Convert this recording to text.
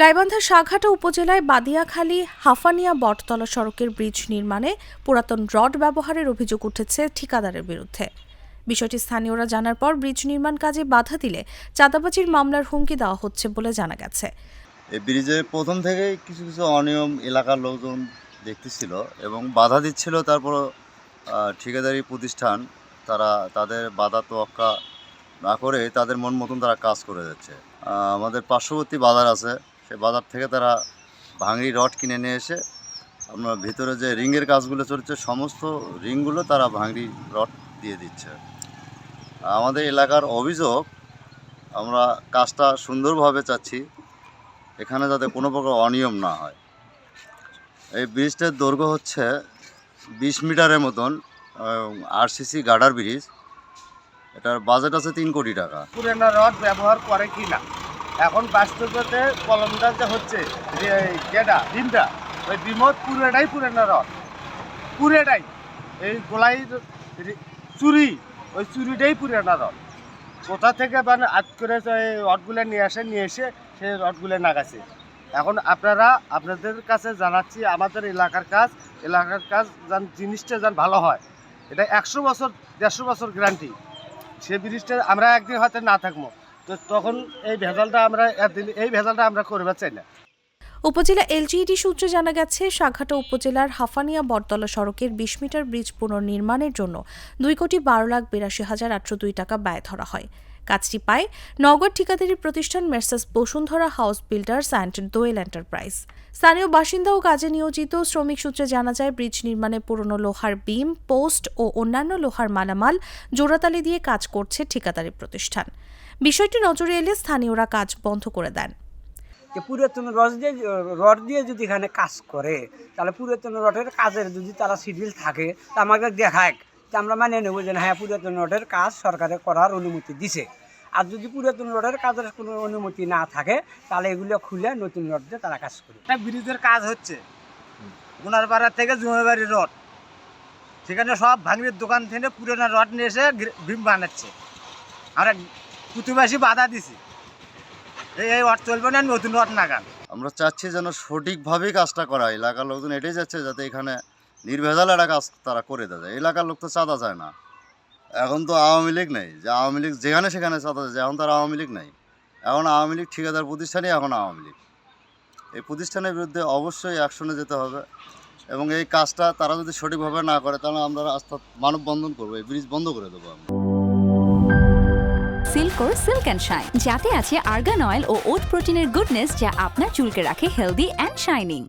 গাইবান্ধার সাঘাটা উপজেলায় বাদিয়াখালী হাফানিয়া বটতলা সড়কের ব্রিজ নির্মাণে পুরাতন রড ব্যবহারের অভিযোগ উঠেছে ঠিকাদারের বিরুদ্ধে। বিষয়টি স্থানীয়রা জানার পর ব্রিজ নির্মাণ কাজে বাধা দিলে চাঁদাবাজির মামলার হুমকি দেওয়া হচ্ছে বলে জানা গেছে। এই ব্রিজে প্রথম থেকেই কিছু কিছু অনিয়ম এলাকার লোকজন দেখতেছিল এবং বাধা দিচ্ছিল। তারপর ঠিকাদারি প্রতিষ্ঠান তারা তাদের বাধা তোয়াক্কা না করে তাদের মন মতন তারা কাজ করে যাচ্ছে। আমাদের পার্শ্ববর্তী বাজার আছে, সেই বাজার থেকে তারা ভাঙড়ি রড কিনে নিয়ে এসে আমরা ভিতরে যে রিংয়ের কাজগুলো চলছে সমস্ত রিংগুলো তারা ভাঙড়ি রড দিয়ে দিচ্ছে। আমাদের এলাকার অভিযোগ, আমরা কাজটা সুন্দরভাবে চাচ্ছি, এখানে যাতে কোনো প্রকার অনিয়ম না হয়। এই ব্রিজটার দৈর্ঘ্য হচ্ছে 20 মিটারের মতন, আরসিসি গার্ডার ব্রিজ। এটার বাজেট আছে 3 কোটি টাকা। পুরানো রড ব্যবহার করে কি না, এখন বাস্তবতে কলমটা যে হচ্ছে যেটা ডিমটা, ওই ডিমত পুরোটাই পুরানো রড, পুরোটাই এই গোলাই চুরি, ওই চুরিটাই পুরানো রড। কোথা থেকে মানে আজ করে রডগুলো নিয়ে এসে সেই রডগুলো নাগাছে। এখন আপনাদের কাছে জানাচ্ছি, আমাদের এলাকার কাজ যেন জিনিসটা যেন ভালো হয়। এটা 100 বছর 150 বছর গ্যারান্টি। সে ব্রিজটা আমরা একদিন হয়তো না থাকবো, তো তখন এই ভেজালটা আমরা করতে চাই না। উপজেলা এলজিইডি সূত্রে জানা গেছে, সাঘাটা উপজেলার হাফানিয়া বটতলা সড়কের 20 মিটার ব্রিজ পুনর্নির্মাণের জন্য 2,12,82,802 টাকা ব্যয় ধরা হয়। কাজটি পায় নগর ঠিকাদারি প্রতিষ্ঠান messrs Bashundhara house builders and Doel enterprise. স্থানীয় বাসিন্দা ও কাজে নিয়োজিত শ্রমিক সূত্রে জানা যায়, ব্রিজ নির্মাণে পুরনো লোহার বিম, পোস্ট ও অন্যান্য লোহার মালামাল জোড়াতালি দিয়ে কাজ করছে ঠিকাদারি প্রতিষ্ঠান। বিষয়টি নজরে এলে স্থানীয়রা কাজ বন্ধ করে দেন। পুরাতন রড দিয়ে যদি এখানে কাজ করে, তাহলে পুরাতন রডের কাজের যদি তারা শিডিউল থাকে, তা আমাকে দেখায়, আমরা মানে নেব যে হ্যাঁ পুরাতন রডের কাজ সরকারে করার অনুমতি দিছে। আর যদি পুরাতন রডের কাজের কোনো অনুমতি না থাকে, তাহলে এগুলো খুলে নতুন রড দিয়ে তারা কাজ করে। একটা ব্রিজের কাজ হচ্ছে গুনারপাড়া থেকে জমিবাড়ি রড, সেখানে সব ভাঙড়ির দোকান থেকে পুরানো রড নিয়ে এসে ভীম বানাচ্ছে। আমরা প্রতিবাসী বাধা দিছি, এই রড চলবে না, নতুন রড নাগান। আমরা চাচ্ছি যেন সঠিকভাবেই কাজটা করা। এলাকার লোকজন এটাই চাচ্ছে যাতে এখানে নির্ভেজাল একটা কাজ তারা করে দেয়। এলাকার লোক তো চাঁদা চায় না। এখন তো আওয়ামী লীগ নেই যে আওয়ামী লীগ যেখানে সেখানে চাঁদা চাচ্ছে, এখন তার আওয়ামী লীগ নেই। এখন আওয়ামী লীগ ঠিকাদার প্রতিষ্ঠানই এখন আওয়ামী লীগ। এই প্রতিষ্ঠানের বিরুদ্ধে অবশ্যই অ্যাকশনে যেতে হবে এবং এই কাজটা তারা যদি সঠিকভাবে না করে, তাহলে আমরা রাস্তা মানববন্ধন করবো, এই ব্রিজ বন্ধ করে দেবো আমরা। সিল্কোর সিল্ক অ্যান্ড শাইন, যাতে আছে আর্গান অয়েল ও ওট প্রোটিনের গুডনেস, যা আপনার চুলকে রাখে হেলদি অ্যান্ড শাইনিং।